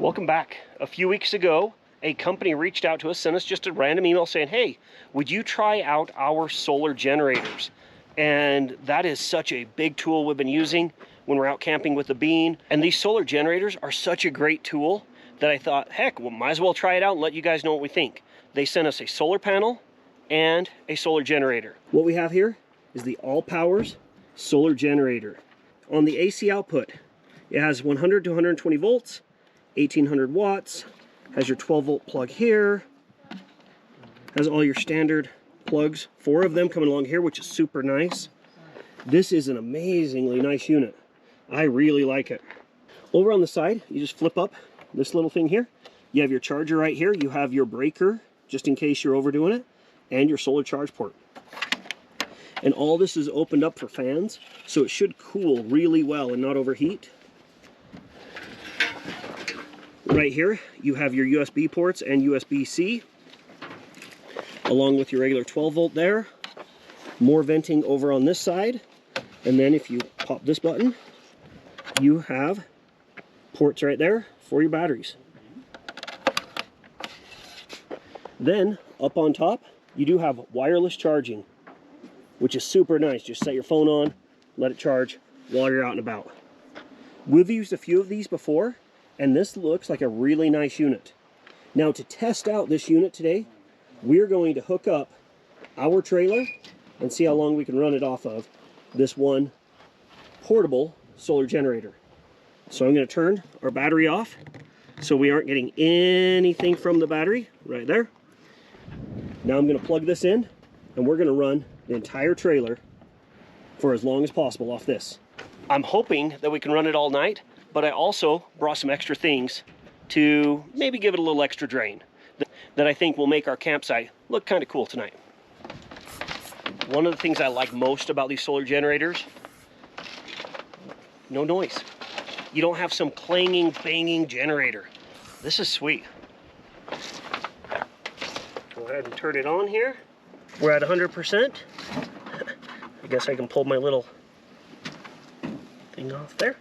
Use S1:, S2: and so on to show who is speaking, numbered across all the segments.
S1: Welcome back. A few weeks ago, a company reached out to us, sent us just a random email saying, hey, would you try out our solar generators? And that is such a big tool we've been using when we're out camping with the bean. And these solar generators are such a great tool that I thought, heck, we might as well try it out and let you guys know what we think. They sent us a solar panel and a solar generator. What we have here is the ALLPOWERS Solar Generator. On the AC output, it has 100 to 120 volts, 1800 watts, has your 12 volt plug here, has all your standard plugs, 4 of them coming along here, which is super nice. This is an amazingly nice unit. I really like it. Over on the side, you just flip up this little thing here. You have your charger right here. You have your breaker, just in case you're overdoing it, and your solar charge port. And all this is opened up for fans, so it should cool really well and not overheat. Right here, you have your USB ports and USB-C, along with your regular 12 volt there. More venting over on this side. And then if you pop this button, you have ports right there for your batteries. Then, up on top, you do have wireless charging, which is super nice. Just set your phone on, let it charge while you're out and about. We've used a few of these before, and this looks like a really nice unit. Now, to test out this unit today, we're going to hook up our trailer and see how long we can run it off of this one portable solar generator. So I'm going to turn our battery off so we aren't getting anything from the battery right there. Now I'm going to plug this in and we're going to run the entire trailer for as long as possible off this. I'm hoping that we can run it all night, but I also brought some extra things to maybe give it a little extra drain that I think will make our campsite look kind of cool tonight. One of the things I like most about these solar generators, no noise. You don't have some clanging, banging generator. This is sweet. Go ahead and turn it on here. We're at 100%. I guess I can pull my little thing off there.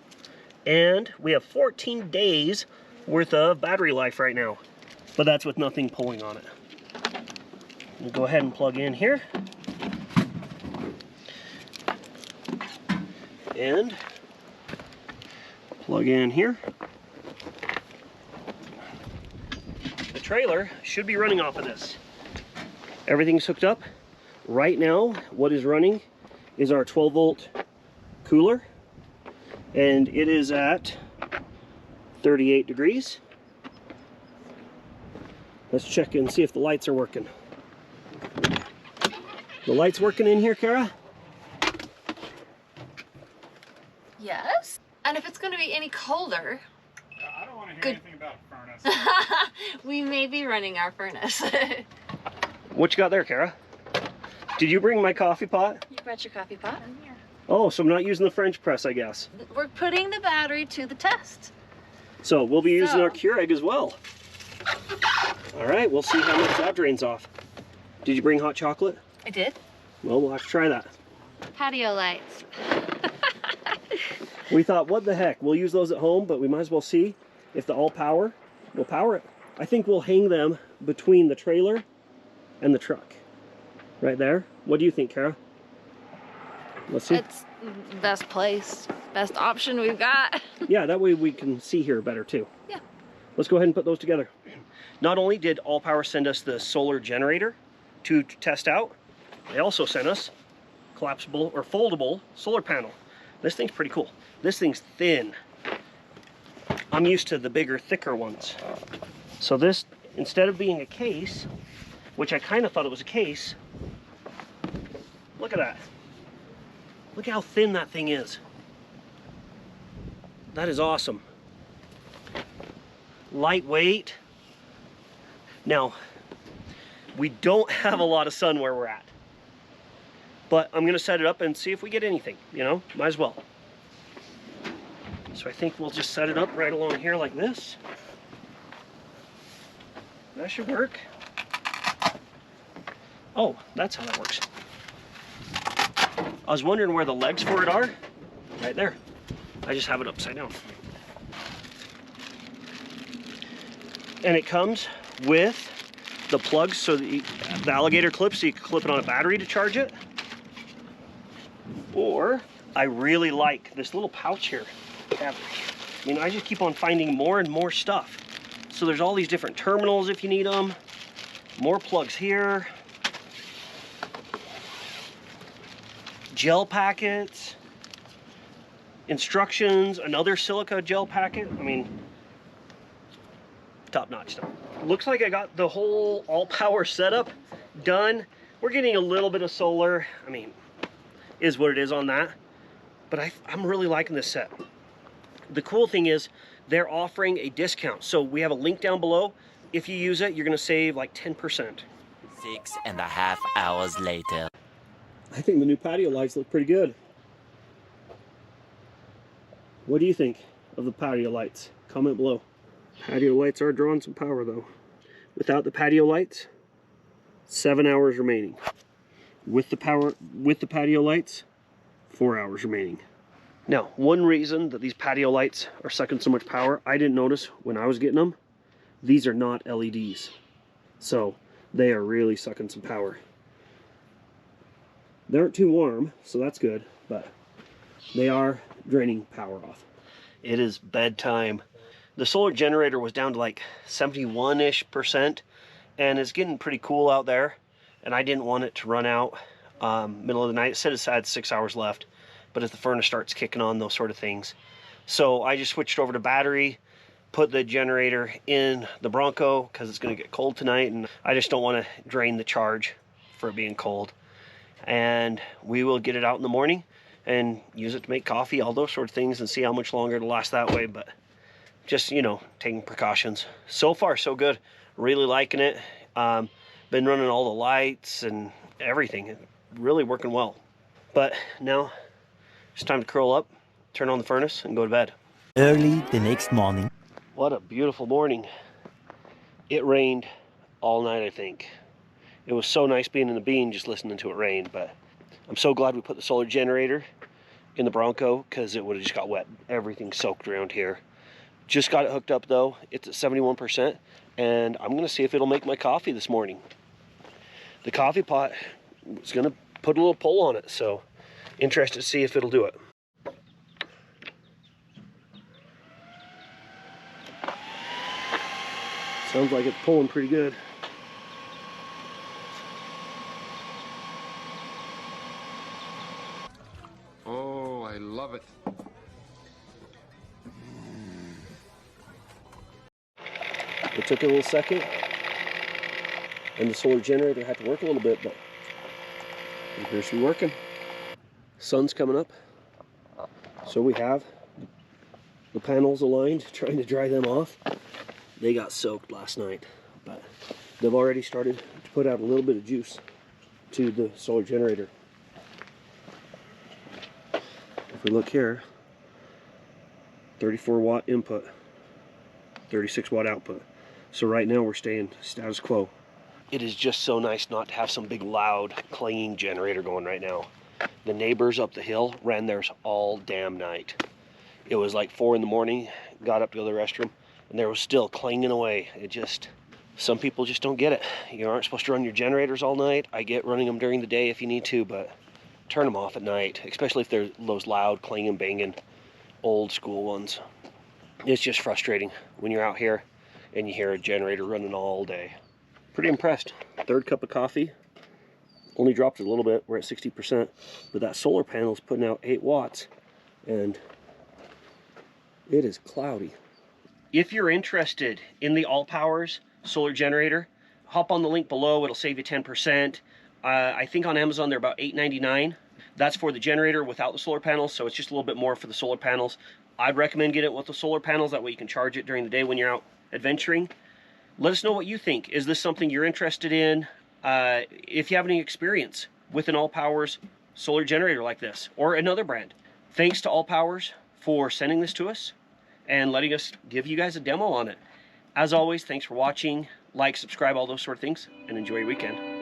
S1: And we have 14 days worth of battery life right now, but that's with nothing pulling on it. We'll go ahead and plug in here. And plug in here. The trailer should be running off of this. Everything's hooked up. Right now, what is running is our 12 volt cooler, and it is at 38 degrees. Let's check and see if the lights are working. The lights working in here, Kara?
S2: Yes. And if it's going to be any colder,
S3: I don't want to hear anything about furnace.
S2: we may be running our furnace.
S1: What you got there, Kara? Did you bring my coffee pot?
S2: You brought your coffee pot in here.
S1: Oh, so I'm not using the French press, I guess.
S2: We're putting the battery to the test.
S1: So we'll be using our Keurig as well. All right, we'll see how much that drains off. Did you bring hot chocolate?
S2: I did.
S1: Well, we'll have to try that.
S2: Patio lights.
S1: We thought, what the heck? We'll use those at home, but we might as well see if the ALLPOWER will power it. I think we'll hang them between the trailer and the truck. Right there. What do you think, Kara? Let's see.
S2: It's the best place, best option we've got.
S1: Yeah, that way we can see here better too.
S2: Yeah.
S1: Let's go ahead and put those together. Not only did ALLPOWER send us the solar generator to test out, they also sent us collapsible or foldable solar panel. This thing's pretty cool. This thing's thin. I'm used to the bigger, thicker ones. So this, instead of being a case, which I kind of thought it was a case, look at that. Look how thin that thing is. That is awesome. Lightweight. Now, we don't have a lot of sun where we're at, but I'm gonna set it up and see if we get anything, you know, might as well. So I think we'll just set it up right along here like this. That should work. Oh, that's how that works. I was wondering where the legs for it are. Right there. I just have it upside down. And it comes with the plugs, so the alligator clip, so you can clip it on a battery to charge it. Or I really like this little pouch here. I mean, I just keep on finding more and more stuff. So there's all these different terminals if you need them. More plugs here. Gel packets. Instructions, another silica gel packet. I mean, top-notch stuff. Looks like I got the whole all-power setup done. We're getting a little bit of solar. I mean, is what it is on that. But I'm really liking this set. The cool thing is they're offering a discount. So we have a link down below. If you use it, you're gonna save like 10%.
S4: 6.5 hours later.
S1: I think the new patio lights look pretty good. What do you think of the patio lights? Comment below. Patio lights are drawing some power though. Without the patio lights, 7 hours remaining. With the patio lights, 4 hours remaining. Now, one reason that these patio lights are sucking so much power, I didn't notice when I was getting them, these are not LEDs. So they are really sucking some power. They aren't too warm, so that's good, but they are draining power off. It is bedtime. The solar generator was down to like 71-ish%, and it's getting pretty cool out there, and I didn't want it to run out middle of the night. It said it had 6 hours left, but if the furnace starts kicking on, those sort of things. So I just switched over to battery, put the generator in the Bronco because it's going to get cold tonight, and I just don't want to drain the charge for it being cold. And we will get it out in the morning and use it to make coffee, all those sort of things, and see how much longer it'll last that way. But just, you know, taking precautions. So far, so good. Really liking it. Been running all the lights and everything. Really working well. But now it's time to curl up, turn on the furnace, and go to bed.
S4: Early the next morning.
S1: What a beautiful morning. It rained all night, I think. It was so nice being in the bean just listening to it rain, but I'm so glad we put the solar generator in the Bronco because it would have just got wet. Everything soaked around here. Just got it hooked up though. It's at 71%, and I'm gonna see if it'll make my coffee this morning. The coffee pot is gonna put a little pull on it, so interested to see if it'll do it. Sounds like it's pulling pretty good.
S5: Oh, I love it.
S1: It took a little second, and the solar generator had to work a little bit, but it appears to be working. Sun's coming up, so we have the panels aligned, trying to dry them off. They got soaked last night, but they've already started to put out a little bit of juice to the solar generator. If we look here, 34 watt input, 36 watt output. So right now we're staying status quo. It is just so nice not to have some big loud clanging generator going right now. The neighbors up the hill ran theirs all damn night. It was like 4 in the morning, got up to go to the restroom, and there was still clanging away. It just, some people just don't get it. You aren't supposed to run your generators all night. I get running them during the day if you need to, but turn them off at night, especially if they're those loud clanging, banging, old school ones. It's just frustrating when you're out here and you hear a generator running all day. Pretty impressed. Third cup of coffee. Only dropped it a little bit. We're at 60%, but that solar panel is putting out 8 watts, and it is cloudy. If you're interested in the ALLPOWERS Solar Generator, hop on the link below. It'll save you 10%. I think on Amazon they're about $8.99. That's for the generator without the solar panels, so it's just a little bit more for the solar panels. I'd recommend getting it with the solar panels. That way you can charge it during the day when you're out adventuring. Let us know what you think. Is this something you're interested in? If you have any experience with an ALLPOWERS solar generator like this, or another brand. Thanks to ALLPOWERS for sending this to us and letting us give you guys a demo on it. As always, thanks for watching. Like, subscribe, all those sort of things, and enjoy your weekend.